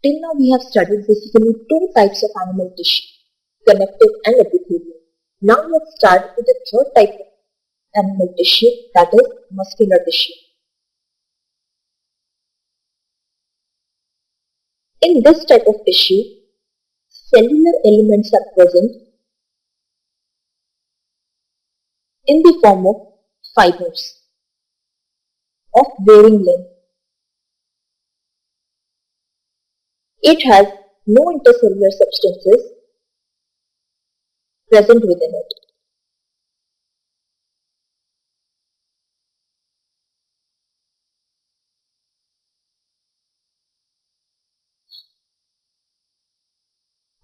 Till now we have studied basically two types of animal tissue, connective and epithelial. Now let's start with the third type of animal tissue, that is muscular tissue. In this type of tissue, cellular elements are present in the form of fibers of varying length. It has no intercellular substances present within it.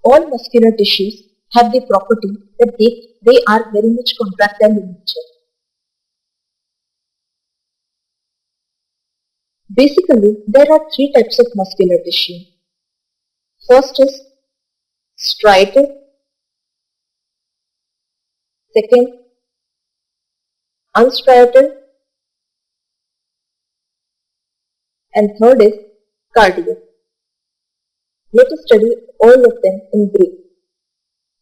All muscular tissues have the property that they are very much contractile in nature. Basically, there are three types of muscular tissue. First is striated, second unstriated, and third is cardiac. Let us study all of them in brief.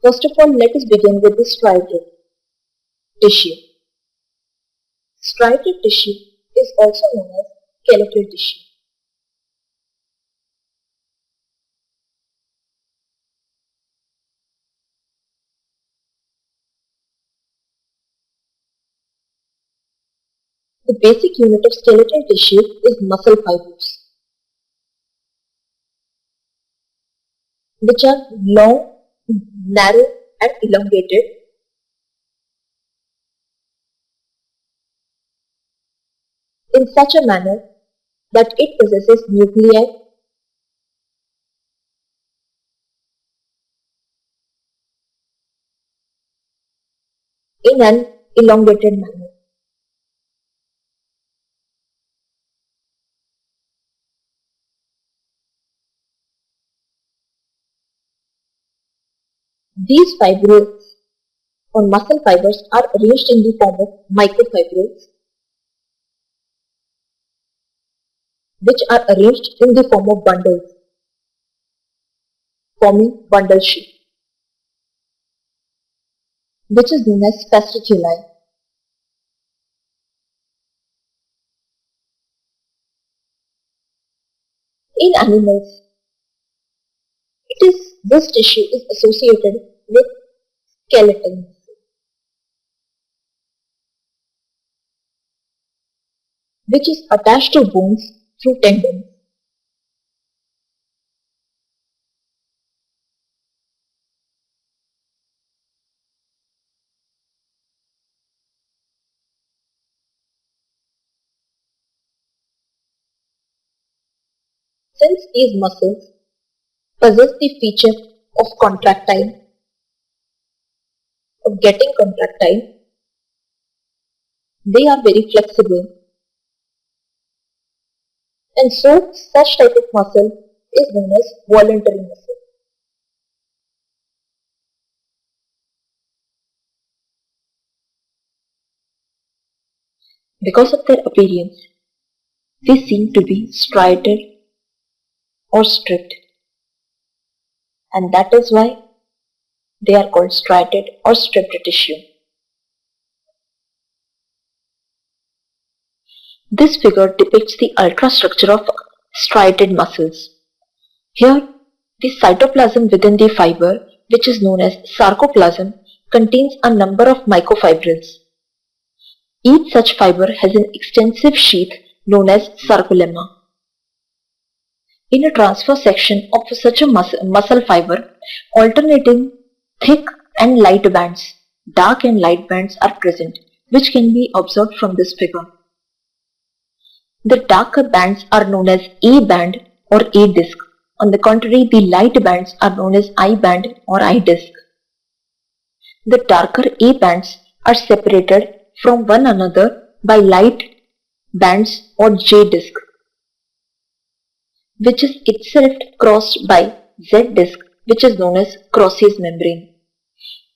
First of all, let us begin with the striated tissue. Striated tissue is also known as skeletal tissue. The basic unit of skeletal tissue is muscle fibers, which are long, narrow, and elongated in such a manner that it possesses nuclei in an elongated manner. These fibrils or muscle fibers are arranged in the form of microfibrils, which are arranged in the form of bundles, forming bundle shape, which is known as fasciculi. In animals, this tissue is associated with skeletal muscle, which is attached to bones through tendons. Since these muscles possess the feature of getting contractile, they are very flexible, and so such type of muscle is known as voluntary muscle. Because of their appearance, they seem to be striated or stripped, and that is why they are called striated or stripped tissue. This figure depicts the ultrastructure of striated muscles. Here, the cytoplasm within the fiber, which is known as sarcoplasm, contains a number of microfibrils. Each such fiber has an extensive sheath known as sarcolemma. In a transverse section of such a muscle fiber, alternating thick and light bands, dark and light bands are present, which can be observed from this figure. The darker bands are known as A band or A disc. On the contrary, the light bands are known as I band or I disc. The darker A bands are separated from one another by light bands or J disc, which is itself crossed by Z disc, which is known as Croce's membrane.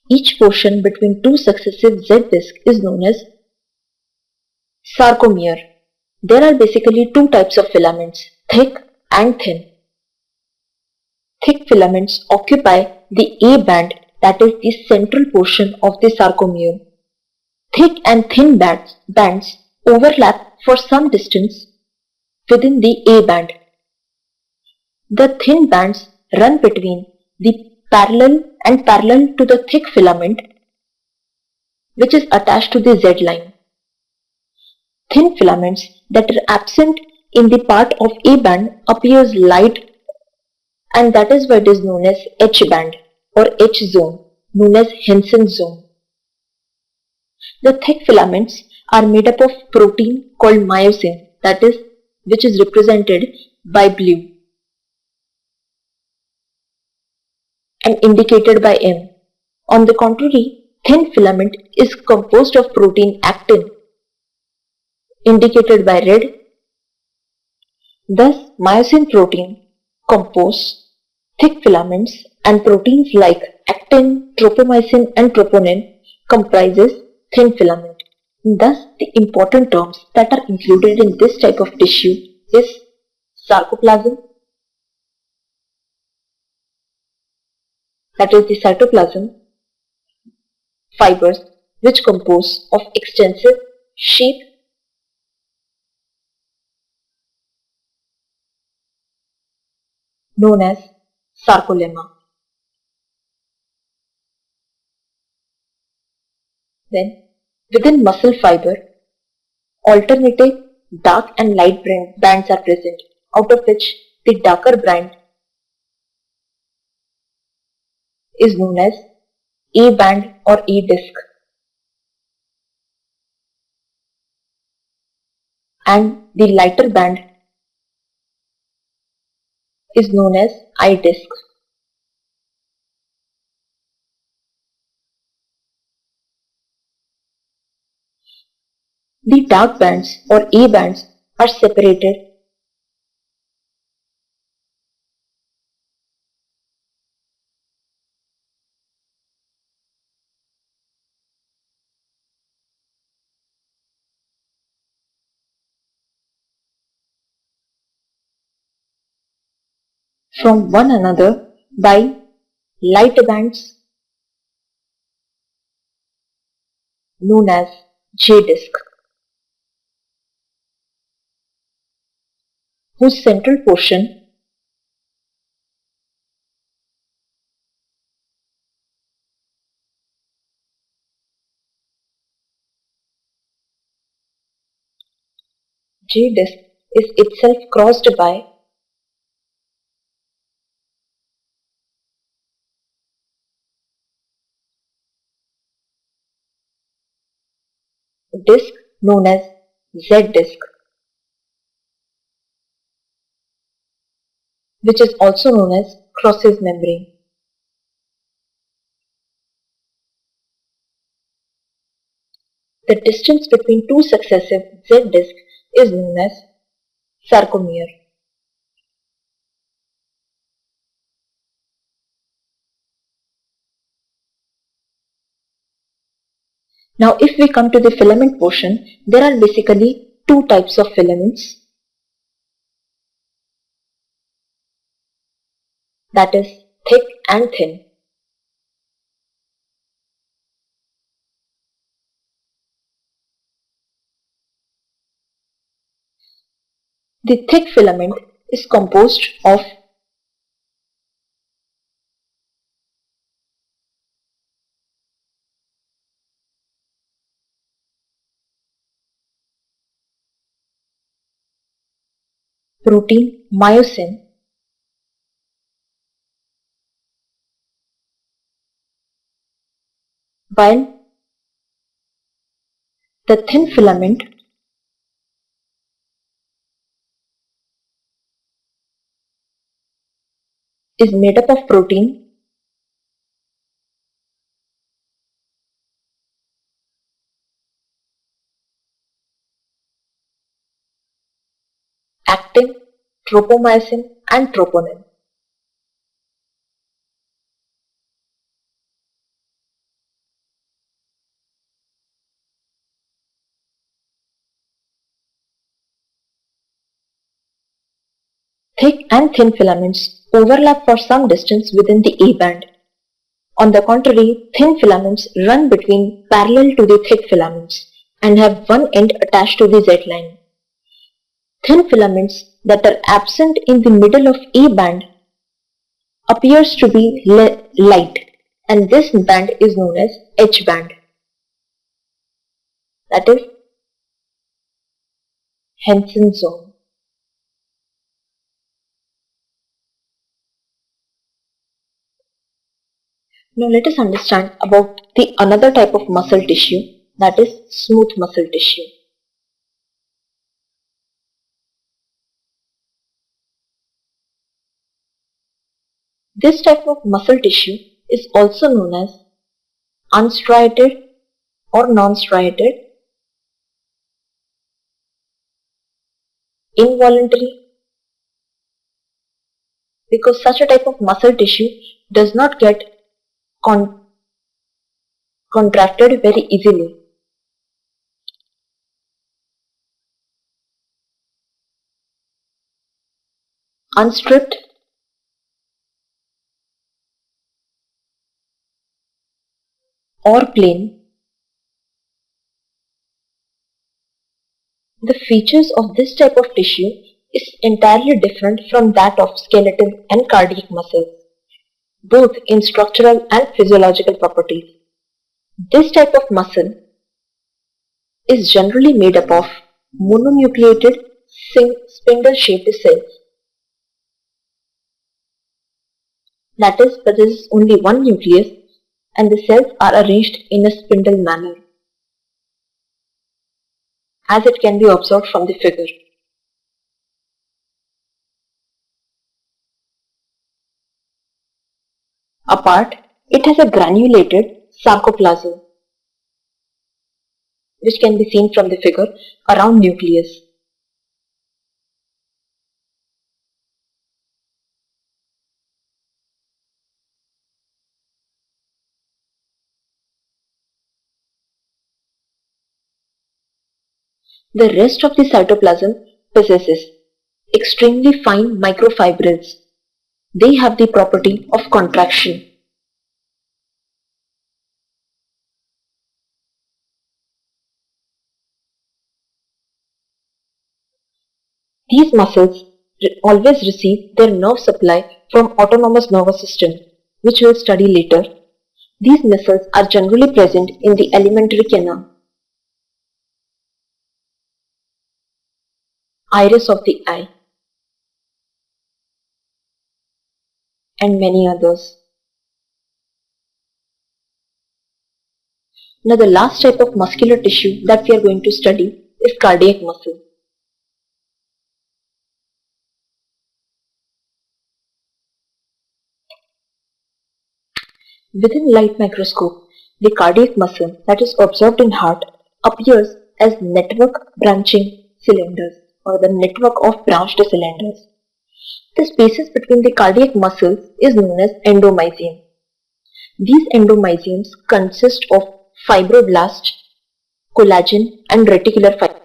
Each portion between two successive Z discs is known as sarcomere. There are basically two types of filaments, thick and thin. thick filaments occupy the A band, that is the central portion of the sarcomere. Thick and thin bands overlap for some distance within the A band. The thin bands run between the parallel to the thick filament, which is attached to the Z line. Thin filaments that are absent in the part of A band appears light, and that is why it is known as H band or H zone, known as Hensen's zone. The thick filaments are made up of protein called myosin, that is, which is represented by blue and indicated by M. On the contrary, thin filament is composed of protein actin, indicated by red. Thus, myosin protein compose thick filaments, and proteins like actin, tropomyosin and troponin comprises thin filament. Thus, the important terms that are included in this type of tissue is sarcoplasm, that is the cytoplasm, fibers which compose of extensive sheath, known as sarcolemma. Then, within muscle fiber, alternative dark and light bands are present, out of which the darker band is known as A band or A disc, and the lighter band is known as I disc. The dark bands or A bands are separated from one another by light bands known as J disc, whose central portion J disc is itself crossed by a disc known as Z disc, which is also known as Cross's membrane. The distance between two successive Z discs is known as sarcomere. Now if we come to the filament portion, there are basically two types of filaments, that is thick and thin. The thick filament is composed of protein myosin, while the thin filament is made up of protein actin, tropomyosin and troponin. Thick and thin filaments overlap for some distance within the A band. On the contrary, thin filaments run between parallel to the thick filaments and have one end attached to the Z line. Thin filaments that are absent in the middle of A band appears to be light, and this band is known as H band. That is Henson zone. Now let us understand about the another type of muscle tissue, that is smooth muscle tissue. This type of muscle tissue is also known as unstriated or non-striated, involuntary, because such a type of muscle tissue does not get contracted very easily. Unstripped or plain, the features of this type of tissue is entirely different from that of skeletal and cardiac muscles, both in structural and physiological properties. This type of muscle is generally made up of mononucleated spindle-shaped cells. That is, there is only one nucleus and the cells are arranged in a spindle manner, as it can be observed from the figure. Apart, it has a granulated sarcoplasm, which can be seen from the figure around nucleus. The rest of the cytoplasm possesses extremely fine microfibrils. They have the property of contraction. These muscles always receive their nerve supply from autonomous nervous system, which we'll study later. These muscles are generally present in the alimentary canal, iris of the eye, and many others. Now the last type of muscular tissue that we are going to study is cardiac muscle. Within light microscope, the cardiac muscle that is observed in heart appears as network branching cylinders or the network of branched cylinders. The spaces between the cardiac muscles is known as endomysium. These endomysiums consist of fibroblasts, collagen and reticular fibers.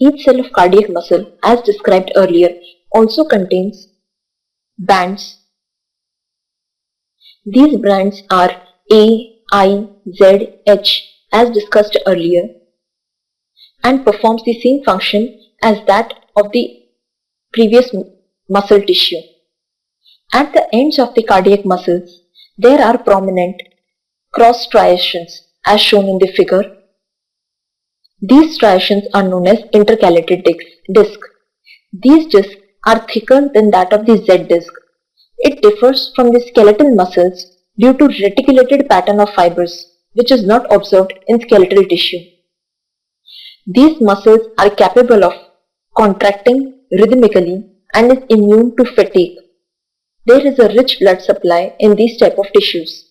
Each cell of cardiac muscle, as described earlier, also contains bands. These bands are A, I, Z, H as discussed earlier and performs the same function as that of the previous muscle tissue. At the ends of the cardiac muscles, there are prominent cross striations as shown in the figure. These striations are known as intercalated disc. These discs are thicker than that of the Z disc. It differs from the skeletal muscles due to reticulated pattern of fibers, which is not observed in skeletal tissue. These muscles are capable of contracting rhythmically and is immune to fatigue. There is a rich blood supply in these type of tissues.